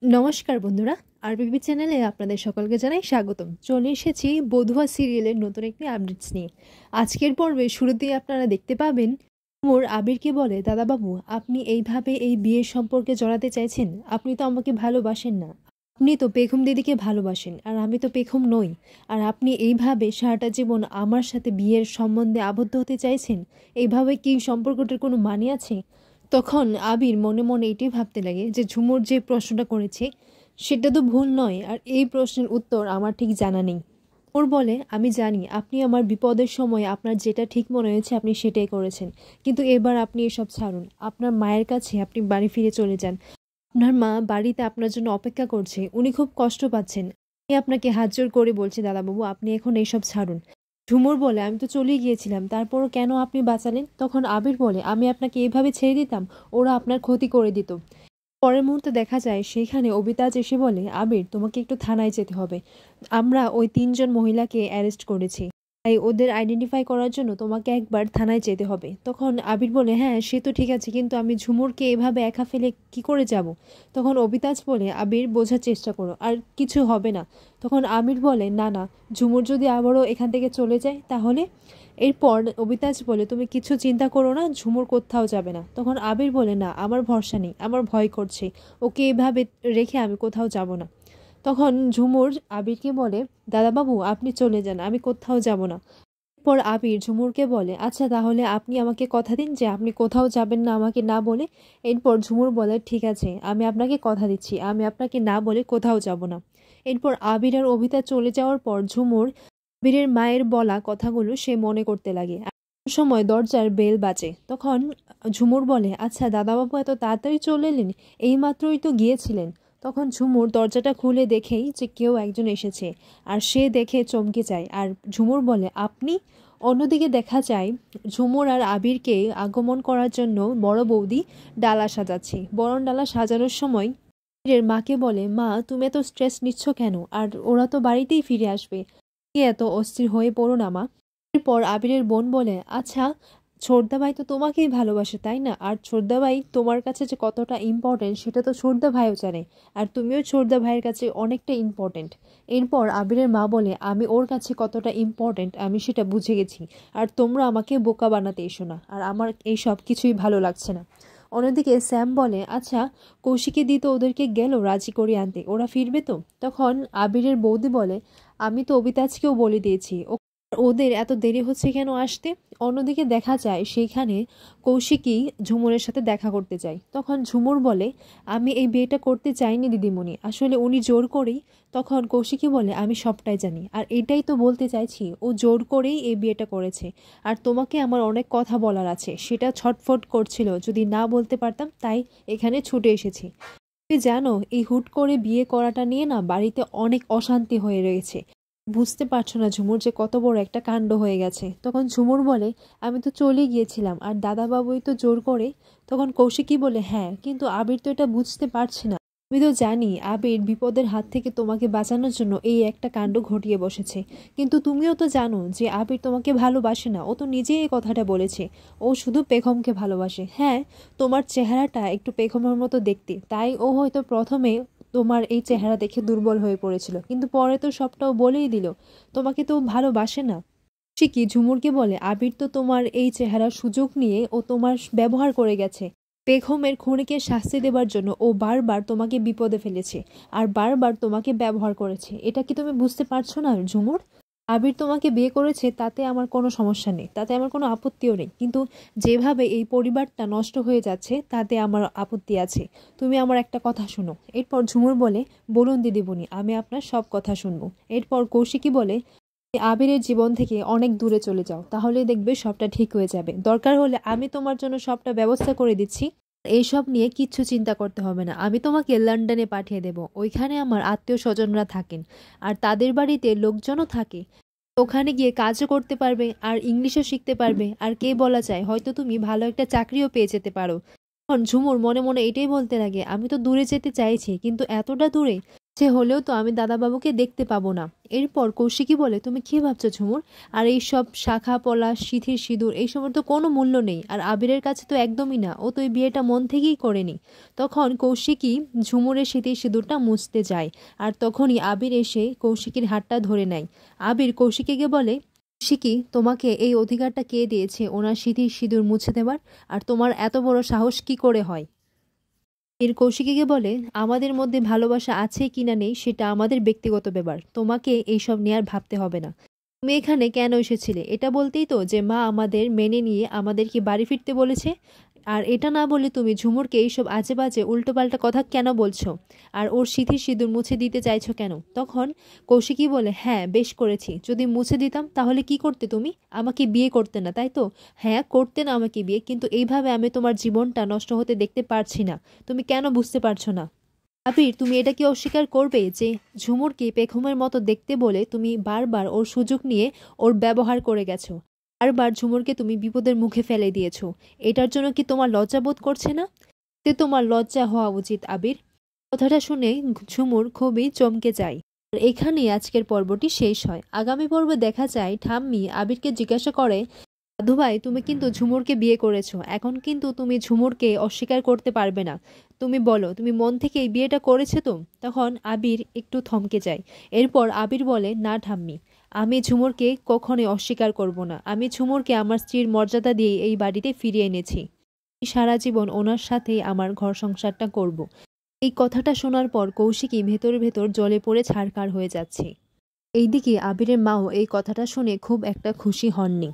নমস্কার বন্ধুরা, আরবিবি চ্যানেলে আপনাদের সকলকে জানাই স্বাগতম। চলে এসেছি বধুয়া সিরিয়ালের নতুন একটি আপডেটস নিয়ে। আজকের পর্বে শুরুতেই আপনারা দেখতে পাবেন মোর আবিরকে বলে, দাদাবাবু আপনি এইভাবে এই বিয়ের সম্পর্কে জড়াতে চাইছেন? আপনি তো আমাকে ভালোবাসেন না, আপনি তো পেখম দিদিকে ভালোবাসেন, আর আমি তো পেখম নই। আর আপনি এইভাবে সারাটা জীবন আমার সাথে বিয়ের সম্বন্ধে আবদ্ধ হতে চাইছেন? এইভাবে কি সম্পর্কটার কোনো মানে আছে? তখন আবির মনে মনে এটাই ভাবতে লাগে যে ঝুমুর যে প্রশ্নটা করেছে সেটা তো ভুল নয়, আর এই প্রশ্নের উত্তর আমার ঠিক জানা নেই। ওর বলে, আমি জানি আপনি আমার বিপদের সময় আপনার যেটা ঠিক মনে হয়েছে আপনি সেটাই করেছেন, কিন্তু এবার আপনি এসব ছাড়ুন। আপনার মায়ের কাছে আপনি বাড়ি ফিরে চলে যান। আপনার মা বাড়িতে আপনার জন্য অপেক্ষা করছে, উনি খুব কষ্ট পাচ্ছেন। আমি আপনাকে হাত জোর করে বলছি দাদাবাবু, আপনি এখন এইসব ছাড়ুন। ঝুমুর বলে, আমি তো চলেই গিয়েছিলাম, তারপরও কেন আপনি বাঁচালেন? তখন আবির বলে, আমি আপনাকে এভাবে ছেড়ে দিতাম? ওরা আপনার ক্ষতি করে দিত। পরের মুহূর্তে দেখা যায় সেইখানে অবিতাজ এসে বলে, আবির তোমাকে একটু থানায় যেতে হবে, আমরা ওই 3জন মহিলাকে অ্যারেস্ট করেছি, তাই ওদের আইডেন্টিফাই করার জন্য তোমাকে একবার থানায় যেতে হবে। তখন আবির বলে, হ্যাঁ সে তো ঠিক আছে, কিন্তু আমি ঝুমুরকে এভাবে একা ফেলে কি করে যাব? তখন অবিতাজ বলে, আবির বোঝার চেষ্টা করো, আর কিছু হবে না। তখন আবির বলে, না না, ঝুমুর যদি আবারও এখান থেকে চলে যায় তাহলে? এরপর অবিতাজ বলে, তুমি কিছু চিন্তা করো না, ঝুমুর কোথাও যাবে না। তখন আবির বলে, না আমার ভরসা নেই, আমার ভয় করছে, ওকে এভাবে রেখে আমি কোথাও যাব না। তখন ঝুমুর আবিরকে বলে, দাদাবাবু আপনি চলে যান, আমি কোথাও যাব না। এরপর আবির ঝুমুরকে বলে, আচ্ছা তাহলে আপনি আমাকে কথা দিন যে আপনি কোথাও যাবেন না আমাকে না বলে। এরপর ঝুমুর বলে, ঠিক আছে আমি আপনাকে কথা দিচ্ছি, আমি আপনাকে না বলে কোথাও যাব না। এরপর আবির আর অবিতা চলে যাওয়ার পর ঝুমুর আবিরের মায়ের বলা কথাগুলো সে মনে করতে লাগে। সময় দরজার বেল বাজে। তখন ঝুমুর বলে, আচ্ছা দাদাবাবু এত তাড়াতাড়ি চলে এলেন, এইমাত্রই তো গিয়েছিলেন। তখন ঝুমুর দরজাটা খুলে দেখেই যে কেউ একজন এসেছে, আর সে দেখে চমকে যায়। আর ঝুমুর বলে, আপনি? অন্যদিকে দেখা যায় ঝুমুর আর আবিরকে আগমন করার জন্য বড় বৌদি ডালা সাজাচ্ছে। বরণ ডালা সাজানোর সময় আবিরের মাকে বলে, মা তুমি এত স্ট্রেস নিচ্ছ কেন? আর ওরা তো বাড়িতেই ফিরে আসবে, কি এত অস্থির হয়ে পড়ো না মা। এরপর আবিরের বোন বলে, আচ্ছা ছোটদা ভাই তো তোমাকেই ভালোবাসে তাই না? আর ছোটদা ভাই তোমার কাছে যে কতটা ইম্পর্টেন্ট সেটা তো ছোটদা ভাইও জানে, আর তুমিও ছোটদা ভাইয়ের কাছে অনেকটা ইম্পর্টেন্ট। এরপর আবিরের মা বলে, আমি ওর কাছে কতটা ইম্পর্টেন্ট আমি সেটা বুঝে গেছি, আর তোমরা আমাকে বোকা বানাতে এসো না, আর আমার এই সব কিছুই ভালো লাগছে না। অন্যদিকে স্যাম বলে, আচ্ছা কৌশিকে দিতে ওদেরকে গেল রাজি করে আনতে, ওরা ফিরবে তো? তখন আবিরের বৌদি বলে, আমি তো অবিতাজকেও বলে দিয়েছি, ওদের এত দেরি হচ্ছে কেন আসতে? অন্যদিকে দেখা যায় সেইখানে কৌশিকী ঝুমুরের সাথে দেখা করতে যায়। তখন ঝুমুর বলে, আমি এই বিয়েটা করতে চাইনি দিদিমণি, আসলে উনি জোর করেই। তখন কৌশিকী বলে, আমি সবটাই জানি, আর এটাই তো বলতে চাইছি, ও জোর করেই এই বিয়েটা করেছে। আর তোমাকে আমার অনেক কথা বলার আছে, সেটা ছটফট করছিল, যদি না বলতে পারতাম, তাই এখানে ছুটে এসেছি। তুমি জানো এই হুট করে বিয়ে করাটা নিয়ে না বাড়িতে অনেক অশান্তি হয়ে রয়েছে। বুঝতে পারছো না ঝুমুর যে কত বড় একটা কাণ্ড হয়ে গেছে। তখন ঝুমুর বলে, আমি তো চলে গিয়েছিলাম, আর দাদাবাবুই তো জোর করে। তখন কৌশিকী বলে, হ্যাঁ কিন্তু আবির তো এটা বুঝতে পারছে না। আমি তো জানি আবির বিপদের হাত থেকে তোমাকে বাঁচানোর জন্য এই একটা কাণ্ড ঘটিয়ে বসেছে, কিন্তু তুমিও তো জানো যে আবির তোমাকে ভালোবাসে না, ও তো নিজেই এই কথাটা বলেছে, ও শুধু পেখমকে ভালোবাসে। হ্যাঁ তোমার চেহারাটা একটু পেখমের মতো দেখতে, তাই ও হয়তো প্রথমে তোমার এই চেহারা দেখে দুর্বল হয়ে পড়েছিল, কিন্তু পরে তো সবটাও বলেই দিল তোমাকে তো ভালোবাসে না। ঠিকই ঝুমুরকে বলে, আবির তো তোমার এই চেহারার সুযোগ নিয়ে ও তোমার ব্যবহার করে গেছে। বেগমের খুনিকে শাস্তি দেবার জন্য ও বারবার তোমাকে বিপদে ফেলেছে, আর বারবার তোমাকে ব্যবহার করেছে। এটা কি তুমি বুঝতে পারছো না ঝুমুর? আবির তোমাকে বিয়ে করেছে তাতে আমার কোনো সমস্যা নেই, তাতে আমার কোনো আপত্তিও নেই, কিন্তু যেভাবে এই পরিবারটা নষ্ট হয়ে যাচ্ছে তাতে আমার আপত্তি আছে। তুমি আমার একটা কথা শোনো। এরপর ঝুমুর বলে, বলুন দিদিমণি, আমি আপনার সব কথা শুনবো। এরপর কৌশিকী বলে, আবিরের জীবন থেকে অনেক দূরে চলে যাও, তাহলে দেখবে সবটা ঠিক হয়ে যাবে। দরকার হলে আমি তোমার জন্য সবটা ব্যবস্থা করে দিচ্ছি, এইসব নিয়ে কিচ্ছু চিন্তা করতে হবে না। আমি তোমাকে লন্ডনে পাঠিয়ে দেব, ওইখানে আমার আত্মীয় স্বজনরা থাকেন, আর তাদের বাড়িতে লোকজনও থাকে। ওখানে গিয়ে কাজও করতে পারবে, আর ইংলিশও শিখতে পারবে, আর কে বলা যায় হয়তো তুমি ভালো একটা চাকরিও পেয়ে যেতে পারো। তখন ঝুমুর মনে মনে এটাই বলতে লাগে, আমি তো দূরে যেতে চাইছি, কিন্তু এতটা দূরে সে হলেও তো আমি দাদাবাবুকে দেখতে পাবো না। এরপর কৌশিকী বলে, তুমি কি ভাবছো ঝুমুর? আর এইসব শাখা পলা সিঁথির সিঁদুর এইসবের তো কোনো মূল্য নেই, আর আবিরের কাছে তো একদমই না, ও তো এই বিয়েটা মন থেকেই করেনি। তখন কৌশিকী ঝুমুরের সিঁথির সিঁদুরটা মুছতে যায়, আর তখনই আবির এসে কৌশিকীর হাতটা ধরে নেয়। আবির কৌশিকীকে বলে, কৌশিকী, তোমাকে এই অধিকারটা কে দিয়েছে ওনার সিঁথির সিঁদুর মুছে দেওয়ার? আর তোমার এত বড় সাহস কি করে হয়? কৌশিকীকে বলে, আমাদের মধ্যে ভালোবাসা আছে কিনা নেই সেটা আমাদের ব্যক্তিগত ব্যাপার, তোমাকে এইসব নিয়ে আর ভাবতে হবে না। তুমি এখানে কেন এসেছিলে এটা বলতেই তো, যে মা আমাদের মেনে নিয়ে আমাদেরকে বাড়ি ফিরতে বলেছে। আর এটা না বলে তুমি ঝুমুরকে এইসব আজে বাজে উল্টোপাল্টা কথা কেন বলছো? আর ওর সিঁথির সিঁদুর মুছে দিতে চাইছো কেন? তখন কৌশিকী বলে, হ্যাঁ বেশ করেছি, যদি মুছে দিতাম তাহলে কি করতে তুমি? আমাকে বিয়ে করতে না, তাই তো? হ্যাঁ করতে না আমাকে বিয়ে, কিন্তু এইভাবে আমি তোমার জীবনটা নষ্ট হতে দেখতে পারছি না। তুমি কেন বুঝতে পারছো না? আবির, তুমি এটা কি অস্বীকার করবে যে ঝুমুরকে পেখমের মতো দেখতে বলে তুমি বারবার ওর সুযোগ নিয়ে ওর ব্যবহার করে গেছো? বারবার ঝুমুরকে তুমি বিপদের মুখে ফেলে দিয়েছো। এটার জন্য কি তোমার লজ্জা বোধ করছে না? এতে তোমার লজ্জা হওয়া উচিত আবির। কথাটা শুনে ঝুমুর খুবই চমকে যায়। আর এখানেই আজকের পর্বটি শেষ হয়। আগামী পর্বে দেখা যায় ঠাম্মি আবিরকে জিজ্ঞাসা করে, দাদু ভাই, তুমি কিন্তু ঝুমুরকে বিয়ে করেছো, এখন কিন্তু তুমি ঝুমুরকে অস্বীকার করতে পারবে না। তুমি বলো, তুমি মন থেকে এই বিয়েটা করেছো তো? তখন আবির একটু থমকে যায়। এরপর আবির বলে, না ঠাম্মি, আমি ঝুমুরকে কখনোই অস্বীকার করব না। আমি ঝুমুরকে আমার স্ত্রীর মর্যাদা দিয়ে এই বাড়িতে ফিরিয়ে এনেছি। সারা জীবন ওনার সাথেই আমার ঘর সংসারটা করব। এই কথাটা শোনার পর কৌশিকী ভেতর ভেতর জ্বলে পড়ে ছারখার হয়ে যাচ্ছে। এইদিকে আবিরের মাও এই কথাটা শুনে খুব একটা খুশি হননি।